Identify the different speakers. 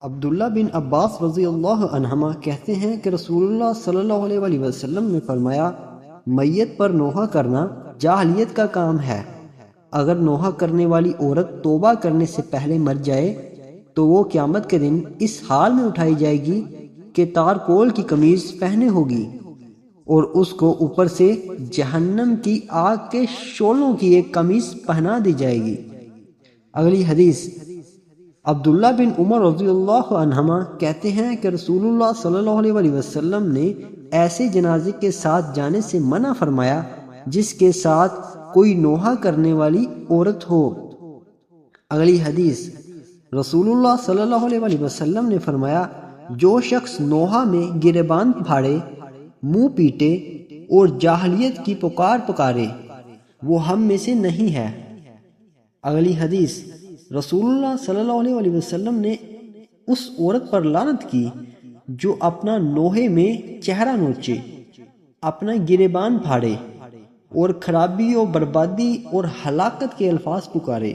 Speaker 1: عبداللہ بن عباس رضی اللہ عنہما کہتے ہیں کہ رسول اللہ صلی اللہ علیہ وآلہ وسلم نے فرمایا، میت پر نوحہ کرنا جاہلیت کا کام ہے۔ اگر نوحہ کرنے والی عورت توبہ کرنے سے پہلے مر جائے تو وہ قیامت کے دن اس حال میں اٹھائی جائے گی کہ تارکول کی قمیض پہنے ہوگی اور اس کو اوپر سے جہنم کی آگ کے شعلوں کی ایک قمیض پہنا دی جائے گی۔ اگلی حدیث، عبداللہ بن عمر رضی اللہ عنہما کہتے ہیں کہ رسول اللہ صلی اللہ علیہ وآلہ وسلم نے ایسے جنازے کے ساتھ جانے سے منع فرمایا جس کے ساتھ کوئی نوحہ کرنے والی عورت ہو۔ اگلی حدیث، رسول اللہ صلی اللہ علیہ وآلہ وسلم نے فرمایا، جو شخص نوحہ میں گریبان پھاڑے، منہ پیٹے اور جاہلیت کی پکار پکارے وہ ہم میں سے نہیں ہے۔ اگلی حدیث، رسول اللہ صلی اللہ علیہ وآلہ وسلم نے اس عورت پر لعنت کی جو اپنا نوحے میں چہرہ نوچے، اپنا گریبان پھاڑے اور خرابی و بربادی اور ہلاکت کے الفاظ پکارے۔